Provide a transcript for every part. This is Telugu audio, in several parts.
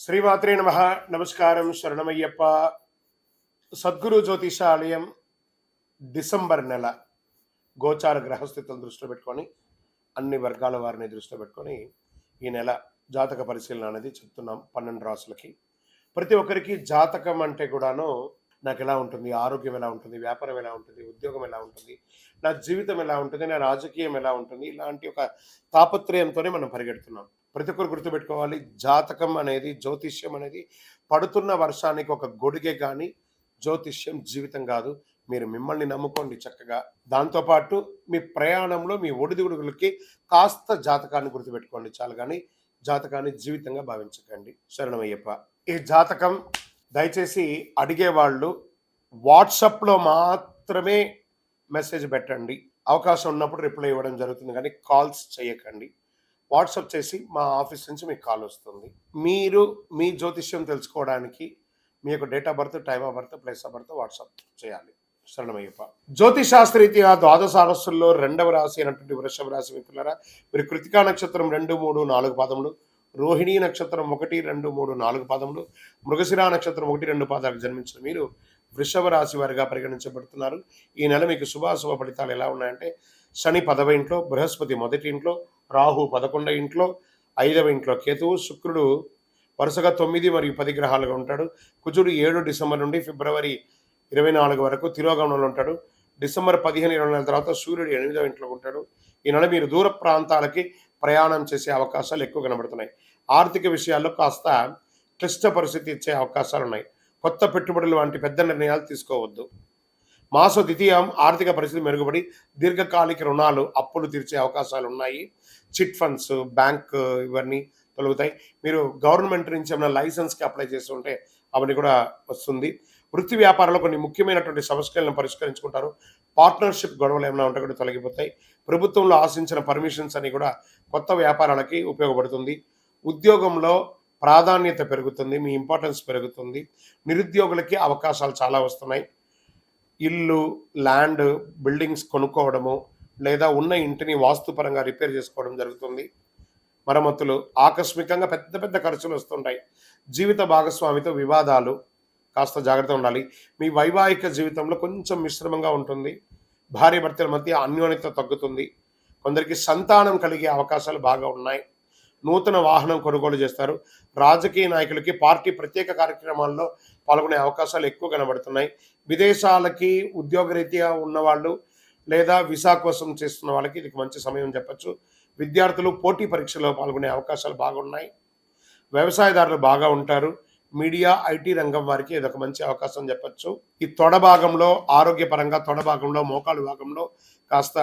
శ్రీమాత్రే నమః. నమస్కారం. శరణమయ్యప్ప. సద్గురు జ్యోతిషాలయం డిసెంబర్ నెల గోచార గ్రహస్థితులను దృష్టిలో పెట్టుకొని అన్ని వర్గాల వారిని దృష్టిలో పెట్టుకొని ఈ నెల జాతక పరిశీలన అనేది చెప్తున్నాం 12 రాసులకి. ప్రతి ఒక్కరికి జాతకం అంటే కూడాను నాకు ఎలా ఉంటుంది, ఆరోగ్యం ఎలా ఉంటుంది, వ్యాపారం ఎలా ఉంటుంది, ఉద్యోగం ఎలా ఉంటుంది, నా జీవితం ఎలా ఉంటుంది, నా రాజకీయం ఎలా ఉంటుంది, ఇలాంటి ఒక తాపత్రయంతోనే మనం పరిగెడుతున్నాం. ప్రతి ఒక్కరు గుర్తుపెట్టుకోవాలి, జాతకం అనేది, జ్యోతిష్యం అనేది పడుతున్న వర్షానికి ఒక గొడుగే కానీ జ్యోతిష్యం జీవితం కాదు. మీరు మిమ్మల్ని నమ్ముకోండి చక్కగా. దాంతోపాటు మీ ప్రయాణంలో మీ ఒడిదుడుగులకి కాస్త జాతకాన్ని గుర్తుపెట్టుకోండి చాలు, కానీ జాతకాన్ని జీవితంగా భావించకండి. శరణమయ్యప్ప. ఈ జాతకం దయచేసి అడిగేవాళ్ళు వాట్సాప్లో మాత్రమే మెసేజ్ పెట్టండి. అవకాశం ఉన్నప్పుడు రిప్లై ఇవ్వడం జరుగుతుంది, కానీ కాల్స్ చేయకండి. వాట్సాప్ చేసి మా ఆఫీస్ నుంచి మీకు కాల్ వస్తుంది. మీరు మీ జ్యోతిష్యం తెలుసుకోవడానికి మీ యొక్క date of birth, time of birth, place of birth WhatsApp చేయాలి. శరణమయ్యప్ప. జ్యోతిశాస్త్రరీత్యా ద్వాదశ రాశుల్లో 2వ రాశి అయినటువంటి వృషభ రాశి మిత్రులారా, మీరు కృతికా నక్షత్రం 2, 3, 4 పాదములు, రోహిణీ నక్షత్రం 1, 2, 3, 4 పాదములు, మృగశిర నక్షత్రం 1, 2 పాదాలకు జన్మించిన మీరు వృషభ రాశి వారిగా పరిగణించబడుతున్నారు. ఈ నెల మీకు శుభాశుభ ఫలితాలు ఎలా ఉన్నాయంటే, శని 10వ ఇంట్లో, బృహస్పతి 1వ ఇంట్లో, రాహు 11వ ఇంట్లో, 5వ ఇంట్లో కేతువు, శుక్రుడు వరుసగా 9 మరియు 10 గ్రహాలుగా ఉంటాడు. కుజుడు 7 డిసెంబర్ నుండి ఫిబ్రవరి 24 వరకు తిరోగమనంలో ఉంటాడు. డిసెంబర్ 15, 24 తర్వాత సూర్యుడు 8వ ఇంట్లో ఉంటాడు. ఈ నెల మీరు దూర ప్రాంతాలకి ప్రయాణం చేసే అవకాశాలు ఎక్కువ కనబడుతున్నాయి. ఆర్థిక విషయాల్లో కాస్త క్లిష్ట పరిస్థితి ఇచ్చే అవకాశాలు ఉన్నాయి. కొత్త పెట్టుబడులు వంటి పెద్ద నిర్ణయాలు తీసుకోవద్దు. మాస ద్వితీయం ఆర్థిక పరిస్థితి మెరుగుపడి దీర్ఘకాలిక రుణాలు, అప్పులు తీర్చే అవకాశాలు ఉన్నాయి. చిట్ ఫండ్స్, బ్యాంక్ ఇవన్నీ తొలగుతాయి. మీరు గవర్నమెంట్ నుంచి ఏమైనా లైసెన్స్కి అప్లై చేసి ఉంటే అవన్నీ కూడా వస్తుంది. వృత్తి వ్యాపారంలో కొన్ని ముఖ్యమైనటువంటి సమస్యలను పరిష్కరించుకుంటారు. పార్ట్నర్షిప్ గొడవలు ఏమైనా ఉంటే కూడా తొలగిపోతాయి. ప్రభుత్వంలో ఆశించిన పర్మిషన్స్ అని కూడా కొత్త వ్యాపారాలకి ఉపయోగపడుతుంది. ఉద్యోగంలో ప్రాధాన్యత పెరుగుతుంది, మీ ఇంపార్టెన్స్ పెరుగుతుంది. నిరుద్యోగులకి అవకాశాలు చాలా వస్తున్నాయి. ఇల్లు, ల్యాండ్, బిల్డింగ్స్ కొనుక్కోవడము, లేదా ఉన్న ఇంటిని వాస్తుపరంగా రిపేర్ చేసుకోవడం జరుగుతుంది. మరమ్మతులు, ఆకస్మికంగా పెద్ద పెద్ద ఖర్చులు వస్తుంటాయి. జీవిత భాగస్వామితో వివాదాలు, కాస్త జాగ్రత్త ఉండాలి. మీ వైవాహిక జీవితంలో కొంచెం మిశ్రమంగా ఉంటుంది. భార్య భర్తల మధ్య అన్యోన్యత తగ్గుతుంది. కొందరికి సంతానం కలిగే అవకాశాలు బాగా ఉన్నాయి. నూతన వాహనం కొనుగోలు చేస్తారు. రాజకీయ నాయకులకి పార్టీ ప్రత్యేక కార్యక్రమాల్లో పాల్గొనే అవకాశాలు ఎక్కువ కనబడుతున్నాయి. విదేశాలకి ఉద్యోగరీత్యా ఉన్నవాళ్ళు లేదా వీసా కోసం చేస్తున్న వాళ్ళకి ఇది మంచి సమయం చెప్పచ్చు. విద్యార్థులు పోటీ పరీక్షలో పాల్గొనే అవకాశాలు బాగున్నాయి. వ్యవసాయదారులు బాగా ఉంటారు. మీడియా, ఐటీ రంగం వారికి ఇదొక మంచి అవకాశం చెప్పచ్చు. ఈ తొడ భాగంలో ఆరోగ్యపరంగా, తొడ భాగంలో, మోకాలు భాగంలో కాస్త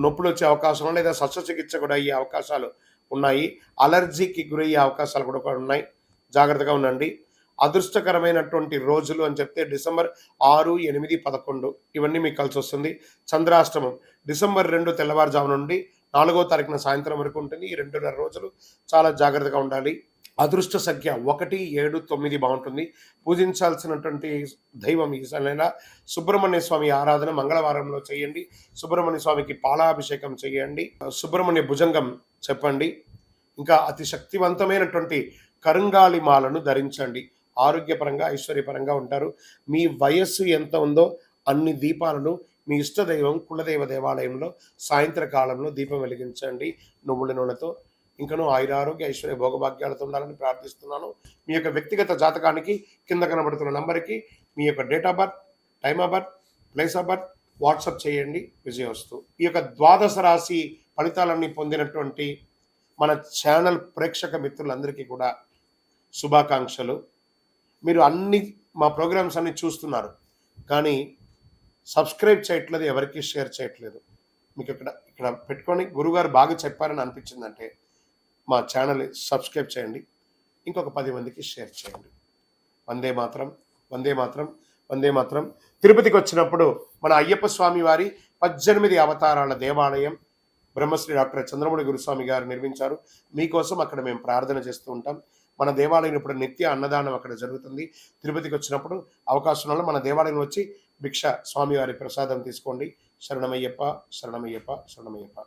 నొప్పులు వచ్చే అవకాశం లేదా శస్త్రచికిత్స కూడా అయ్యే అవకాశాలు ఉన్నాయి. అలర్జీకి గురయ్యే అవకాశాలు కూడా ఉన్నాయి. జాగ్రత్తగా ఉండండి. అదృష్టకరమైనటువంటి రోజులు అని చెప్తే డిసెంబర్ 6, 8, 11 ఇవన్నీ మీకు కలిసి వస్తుంది. చంద్రాష్టమం డిసెంబర్ 2 తెల్లవారుజాము నుండి 4వ తారీఖున సాయంత్రం వరకు ఉంటుంది. ఈ 2.5 రోజులు చాలా జాగ్రత్తగా ఉండాలి. అదృష్ట సంఖ్య 1, 7, 9 బాగుంటుంది. పూజించాల్సినటువంటి దైవం ఈ నెల సుబ్రహ్మణ్య స్వామి ఆరాధన మంగళవారంలో చేయండి. సుబ్రహ్మణ్య స్వామికి పాలాభిషేకం చేయండి. సుబ్రహ్మణ్య భుజంగం చెప్పండి. ఇంకా అతి శక్తివంతమైనటువంటి కరుంగాలి మాలను ధరించండి. ఆరోగ్యపరంగా, ఐశ్వర్యపరంగా ఉంటారు. మీ వయస్సు ఎంత ఉందో అన్ని దీపాలను మీ ఇష్టదైవం కులదైవ దేవాలయంలో సాయంత్రకాలంలో దీపం వెలిగించండి నువ్వుల నూనెతో. ఇంకనూ ఆయురారోగ్య, ఐశ్వర్య, భోగభాగ్యాలతో ఉండాలని ప్రార్థిస్తున్నాను. మీ యొక్క వ్యక్తిగత జాతకానికి కింద కనబడుతున్న నంబర్కి మీ యొక్క date of birth, time of birth, place of birth WhatsApp చేయండి. విజయవస్తు. ఈ యొక్క ద్వాదశ రాశి ఫలితాలన్నీ పొందినటువంటి మన ఛానల్ ప్రేక్షక మిత్రులందరికీ కూడా శుభాకాంక్షలు. మీరు మా ప్రోగ్రామ్స్ అన్ని చూస్తున్నారు, కానీ సబ్స్క్రైబ్ చేయట్లేదు, ఎవరికి షేర్ చేయట్లేదు. మీకు ఇక్కడ పెట్టుకొని గురుగారు బాగా చెప్పారని అనిపించిందంటే మా ఛానల్ని సబ్స్క్రైబ్ చేయండి. ఇంకొక 10 మందికి షేర్ చేయండి. వందే మాత్రం, వందే మాత్రం, వందే మాత్రం. తిరుపతికి వచ్చినప్పుడు మన అయ్యప్ప స్వామి వారి 18 అవతారాల దేవాలయం బ్రహ్మశ్రీ డాక్టర్ చంద్రమౌళి గురుస్వామి గారు నిర్మించారు. మీకోసం అక్కడ మేము ప్రార్థన చేస్తూ ఉంటాం. మన దేవాలయం ఇప్పుడు నిత్య అన్నదానం అక్కడ జరుగుతుంది. తిరుపతికి వచ్చినప్పుడు అవకాశం వల్ల మన దేవాలయం వచ్చి భిక్ష స్వామివారి ప్రసాదం తీసుకోండి. శరణమయ్యప్ప, శరణమయ్యప్ప, శరణమయ్యప్ప.